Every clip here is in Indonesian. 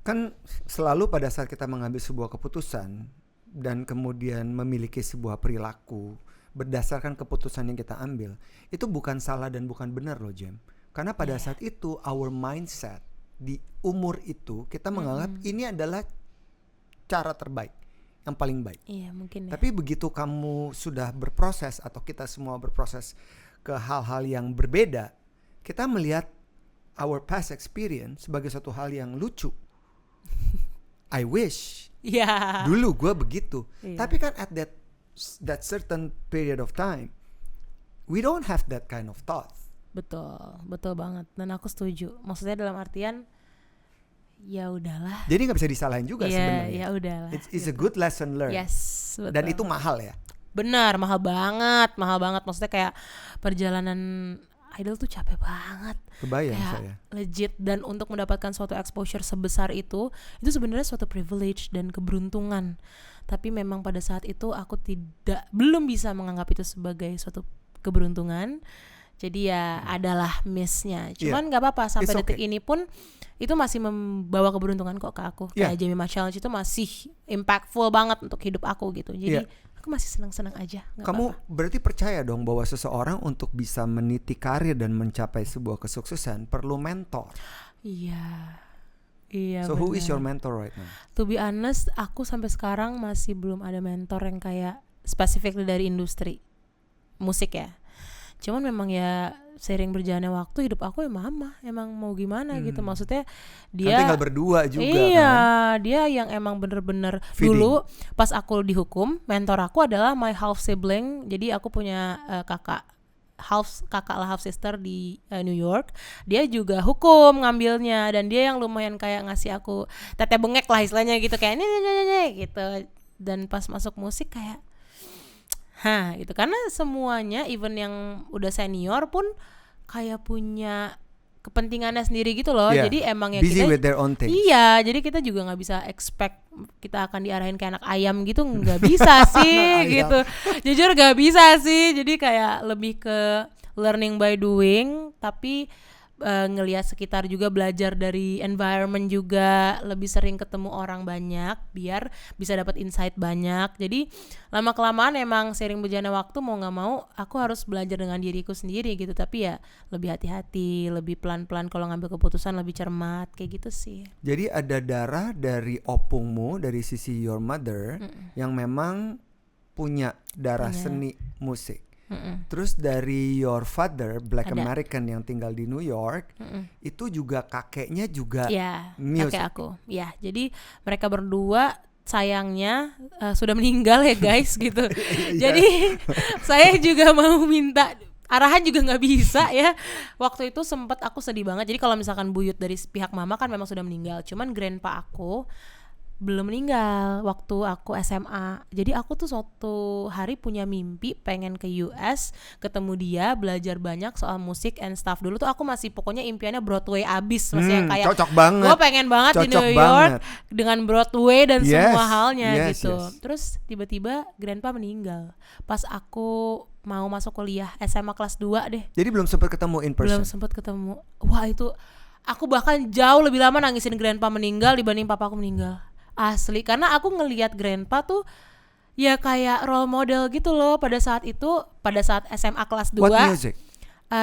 Kan selalu pada saat kita mengambil sebuah keputusan dan kemudian memiliki sebuah perilaku berdasarkan keputusan yang kita ambil, itu bukan salah dan bukan benar loh Jem. Karena pada saat itu our mindset di umur itu kita menganggap ini adalah cara terbaik, yang paling baik. Iya mungkin ya. Tapi begitu kamu sudah berproses atau kita semua berproses ke hal-hal yang berbeda, kita melihat our past experience sebagai suatu hal yang lucu. I wish dulu gue begitu. Tapi kan at that certain period of time we don't have that kind of thought. Betul banget. Dan aku setuju. Maksudnya dalam artian ya udahlah. Jadi nggak bisa disalahin juga sebenarnya. Ya udahlah. It's a good lesson learned. Yes, betul. Dan itu mahal ya. Benar, mahal banget. Maksudnya kayak perjalanan idol tuh capek banget. Kebayang kayak saya. Legit. Dan untuk mendapatkan suatu exposure sebesar itu sebenarnya suatu privilege dan keberuntungan. Tapi memang pada saat itu aku belum bisa menganggap itu sebagai suatu keberuntungan. Jadi ya adalah miss-nya. Cuman gak apa-apa, sampai detik ini pun itu masih membawa keberuntungan kok ke aku. Kayak Jemima Challenge itu masih impactful banget untuk hidup aku gitu. Jadi aku masih senang-senang aja. Kamu berarti percaya dong bahwa seseorang untuk bisa meniti karir dan mencapai sebuah kesuksesan perlu mentor. Iya. So who is your mentor right now? To be honest, aku sampai sekarang masih belum ada mentor yang kayak specifically dari industri musik ya. Cuman memang ya seiring berjalannya waktu hidup aku ya mama emang mau gimana gitu. Maksudnya dia kan tinggal berdua juga dia yang emang bener-bener dulu pas aku dihukum, mentor aku adalah my half sibling. Jadi aku punya kakak half sister di New York. Dia juga hukum ngambilnya dan dia yang lumayan kayak ngasih aku tete bengek lah istilahnya gitu, kayak nih gitu. Dan pas masuk musik kayak gitu, karena semuanya even yang udah senior pun kayak punya kepentingannya sendiri gitu loh. Jadi emang ya busy kita with their own things. Iya, jadi kita juga nggak bisa expect kita akan diarahin kayak anak ayam gitu, nggak bisa sih gitu. Jujur nggak bisa sih. Jadi kayak lebih ke learning by doing, tapi ngelihat sekitar juga, belajar dari environment juga, lebih sering ketemu orang banyak biar bisa dapat insight banyak. Jadi lama kelamaan emang sering berjalannya waktu mau nggak mau aku harus belajar dengan diriku sendiri gitu. Tapi ya lebih hati-hati, lebih pelan-pelan kalau ngambil keputusan, lebih cermat kayak gitu sih. Jadi ada darah dari opungmu, dari sisi your mother yang memang punya darah seni musik. Terus dari your father, Black American yang tinggal di New York, itu juga kakeknya juga music. Kakek aku. Ya, jadi mereka berdua sayangnya sudah meninggal ya guys gitu. Jadi saya juga mau minta arahan juga nggak bisa ya. Waktu itu sempat aku sedih banget. Jadi kalau misalkan buyut dari pihak mama kan memang sudah meninggal. Cuman grandpa aku belum meninggal waktu aku SMA. Jadi aku tuh suatu hari punya mimpi pengen ke US, ketemu dia, belajar banyak soal musik and stuff. Dulu tuh aku masih pokoknya impiannya Broadway abis, maksudnya kayak cocok banget. Gue pengen banget di New York dengan Broadway dan semua halnya gitu. Terus tiba-tiba grandpa meninggal pas aku mau masuk kuliah SMA kelas 2 deh. Jadi belum sempat ketemu in person. Belum sempat ketemu. Wah, itu aku bahkan jauh lebih lama nangisin grandpa meninggal dibanding papa aku meninggal. Asli, karena aku ngelihat grandpa tuh ya kayak role model gitu loh pada saat itu, pada saat SMA kelas 2. What music?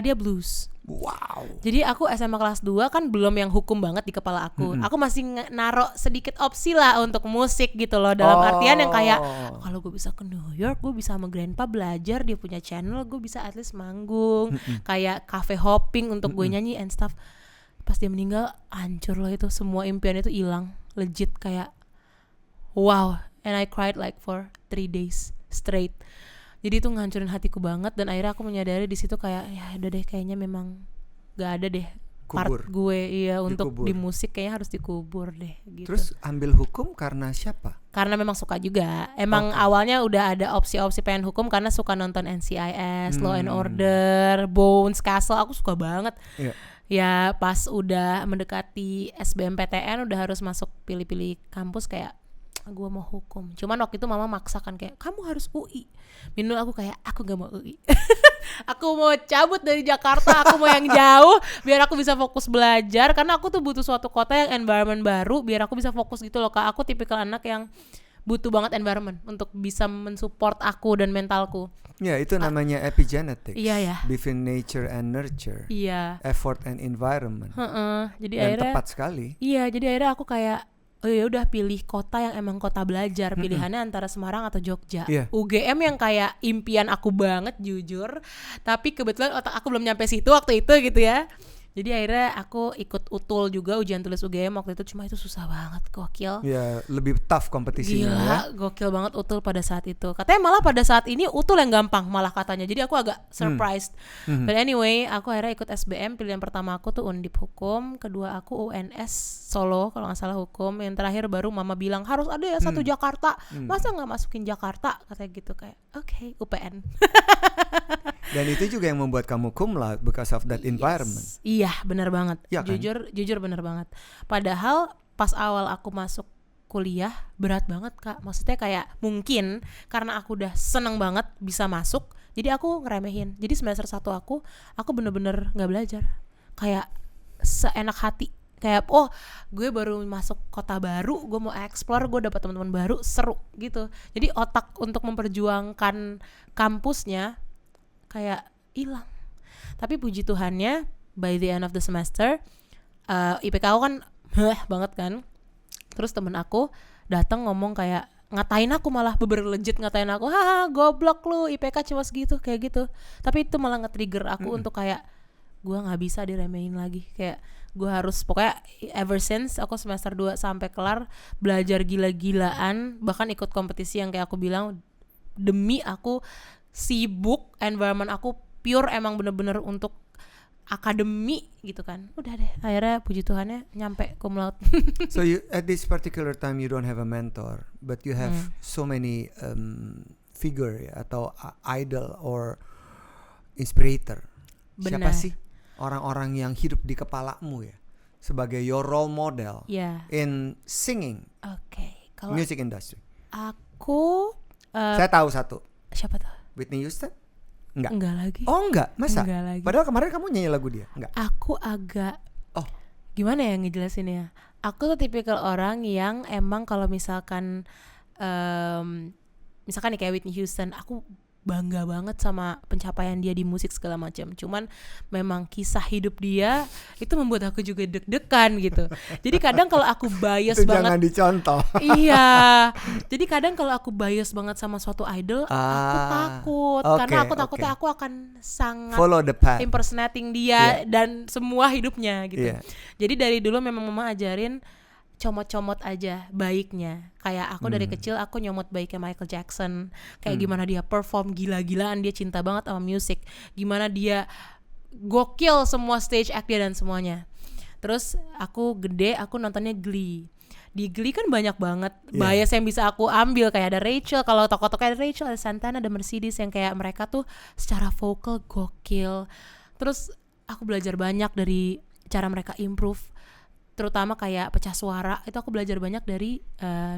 Dia blues. Wow. Jadi aku SMA kelas 2 kan belum yang hukum banget di kepala aku. Aku masih naruh sedikit opsi lah untuk musik gitu loh. Dalam artian yang kayak kalau gue bisa ke New York, gue bisa sama grandpa belajar, dia punya channel, gue bisa at least manggung, kayak cafe hopping untuk gue nyanyi and stuff. Pas dia meninggal, hancur loh itu, semua impian itu hilang. Legit kayak wow, and I cried like for 3 days straight. Jadi itu ngancurin hatiku banget, dan akhirnya aku menyadari di situ kayak ya udah deh, kayaknya memang gak ada deh part gue untuk di musik, kayaknya harus dikubur deh gitu. Terus ambil hukum karena siapa? Karena memang suka juga. Emang awalnya udah ada opsi-opsi pengen hukum karena suka nonton NCIS, Law and Order, Bones, Castle, aku suka banget. Ya pas udah mendekati SBMPTN udah harus masuk pilih-pilih kampus, kayak gue mau hukum. Cuman waktu itu mama maksakan kayak kamu harus UI. Minul aku kayak aku gak mau UI. Aku mau cabut dari Jakarta, aku mau yang jauh biar aku bisa fokus belajar, karena aku tuh butuh suatu kota yang environment baru biar aku bisa fokus gitu loh Kak. Aku tipikal anak yang butuh banget environment untuk bisa mensupport aku dan mentalku. Ya, itu namanya epigenetics. Iya ya. Between nature and nurture. Iya. Effort and environment. Jadi Dan akhirnya tepat sekali. Iya, jadi akhirnya aku kayak oh ya udah pilih kota yang emang kota belajar. Pilihannya antara Semarang atau Jogja. Yeah. UGM yang kayak impian aku banget jujur. Tapi kebetulan otak aku belum nyampe situ waktu itu gitu ya. Jadi akhirnya aku ikut UTUL juga, ujian tulis UGM waktu itu, cuma itu susah banget, gokil. Ya, lebih tough kompetisinya. Gila, gokil banget UTUL pada saat itu. Katanya malah pada saat ini UTUL yang gampang malah katanya. Jadi aku agak surprised. But anyway, aku akhirnya ikut SBM. Pilihan pertama aku tuh Undip Hukum, kedua aku UNS Solo kalau nggak salah Hukum. Yang terakhir baru mama bilang harus ada ya satu Jakarta. Masa nggak masukin Jakarta? Katanya gitu kayak, oke, UPN. Dan itu juga yang membuat kamu cum laude because of that environment. Iya, benar banget. Ya, kan? Jujur benar banget. Padahal pas awal aku masuk kuliah berat banget Kak. Maksudnya kayak mungkin karena aku udah seneng banget bisa masuk, jadi aku ngeremehin. Jadi semester 1 aku bener-bener nggak belajar. Kayak seenak hati. Kayak gue baru masuk kota baru, gue mau explore, gue dapat teman-teman baru, seru gitu. Jadi otak untuk memperjuangkan kampusnya kayak hilang. Tapi puji Tuhannya by the end of the semester IPK aku kan banget kan. Terus temen aku datang ngomong kayak ngatain aku, malah legit ngatain aku, haha goblok lu IPK cuma segitu kayak gitu. Tapi itu malah nge-trigger aku untuk kayak gue nggak bisa diremehin lagi. Kayak gue harus, pokoknya ever since aku semester 2 sampai kelar belajar gila-gilaan, bahkan ikut kompetisi yang kayak aku bilang demi aku sibuk, environment aku pure emang bener-bener untuk akademi gitu kan. Udah deh, akhirnya puji Tuhannya nyampe cum laude. So you, at this particular time you don't have a mentor, but you have so many figure ya, atau idol or inspirator. Benar. Siapa sih orang-orang yang hidup di kepalamu ya sebagai your role model in singing, kalau music industry? Aku saya tahu satu. Siapa tuh? Whitney Houston? Enggak. Enggak lagi. Oh enggak, masa? Enggak lagi. Padahal kemarin kamu nyanyi lagu dia. Enggak. Aku agak gimana ya ngejelasinnya? Aku tuh tipikal orang yang emang kalau misalkan nih kayak Whitney Houston, aku bangga banget sama pencapaian dia di musik segala macam. Cuman memang kisah hidup dia itu membuat aku juga deg-degan gitu. Jadi kadang kalau aku bias itu banget, jangan dicontoh. Iya. Jadi kadang kalau aku bias banget sama suatu idol, aku takut karena aku takutnya aku akan sangat follow the path, impersonating dia dan semua hidupnya gitu. Jadi dari dulu memang mama ajarin comot-comot aja baiknya. Kayak aku dari kecil aku nyomot baiknya Michael Jackson. Kayak gimana dia perform gila-gilaan, dia cinta banget sama musik. Gimana dia gokil semua stage act dia dan semuanya. Terus aku gede, aku nontonnya Glee. Di Glee kan banyak banget bias yang bisa aku ambil. Kayak ada Rachel, kalau tokoh-tokoh ada Rachel, ada Santana, ada Mercedes, yang kayak mereka tuh secara vokal gokil. Terus aku belajar banyak dari cara mereka improve, terutama kayak pecah suara. Itu aku belajar banyak dari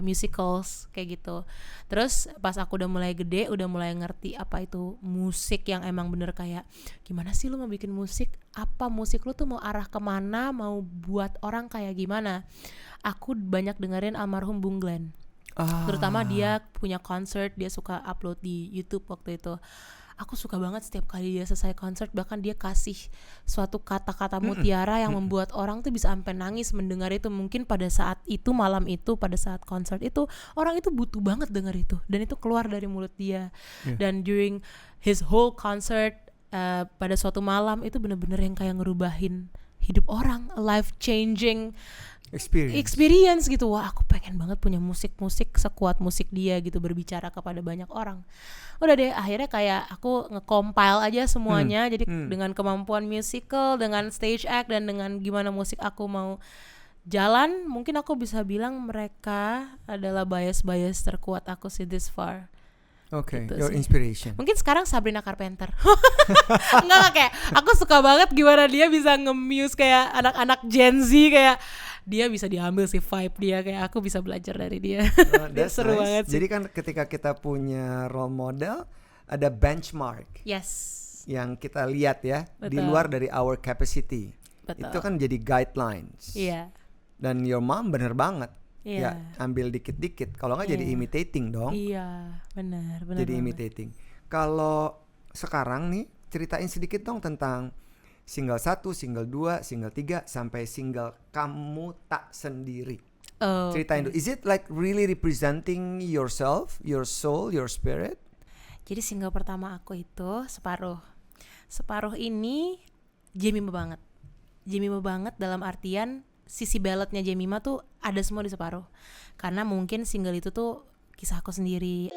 musicals kayak gitu. Terus pas aku udah mulai gede, udah mulai ngerti apa itu musik yang emang bener kayak gimana sih lu mau bikin musik, apa musik lu tuh mau arah kemana, mau buat orang kayak gimana. Aku banyak dengerin almarhum Bung Glenn. Terutama dia punya concert, dia suka upload di YouTube waktu itu. Aku suka banget setiap kali dia selesai konser, bahkan dia kasih suatu kata-kata mutiara yang membuat orang tuh bisa sampai nangis mendengar itu. Mungkin pada saat itu, malam itu, pada saat konser itu, orang itu butuh banget dengar itu, dan itu keluar dari mulut dia. Dan during his whole concert, pada suatu malam itu bener-bener yang kayak ngerubahin hidup orang, a life changing experience gitu. Wah, aku pengen banget punya musik-musik sekuat musik dia gitu, berbicara kepada banyak orang. Udah deh, akhirnya kayak aku nge-compile aja semuanya. Jadi dengan kemampuan musical, dengan stage act, dan dengan gimana musik aku mau jalan, mungkin aku bisa bilang mereka adalah bias terkuat aku sih this far. Gitu your sih. Inspiration. Mungkin sekarang Sabrina Carpenter. Enggak kayak aku suka banget gimana dia bisa nge-muse kayak anak-anak Gen Z, kayak dia bisa diambil sih vibe dia, kayak aku bisa belajar dari dia. That's Seru nice. banget sih. Jadi kan ketika kita punya role model, ada benchmark Yes. yang kita lihat ya, di Betul. luar dari our capacity. Betul. Itu kan jadi guidelines. Iya. Dan your mom bener banget. Iya. Ya, ambil dikit-dikit. Kalau nggak jadi Iya. imitating dong. Iya, benar Jadi banget. imitating. Kalau sekarang nih, ceritain sedikit dong tentang single 1, single 2, single 3 sampai single Kamu Tak Sendiri. Oh, Ceritain oke. dulu. Is it like really representing yourself, your soul, your spirit? Jadi single pertama aku itu Separuh. Separuh ini Jemima banget. Jemima banget dalam artian sisi balladnya Jemima tuh ada semua di Separuh. Karena mungkin single itu tuh kisah aku sendiri.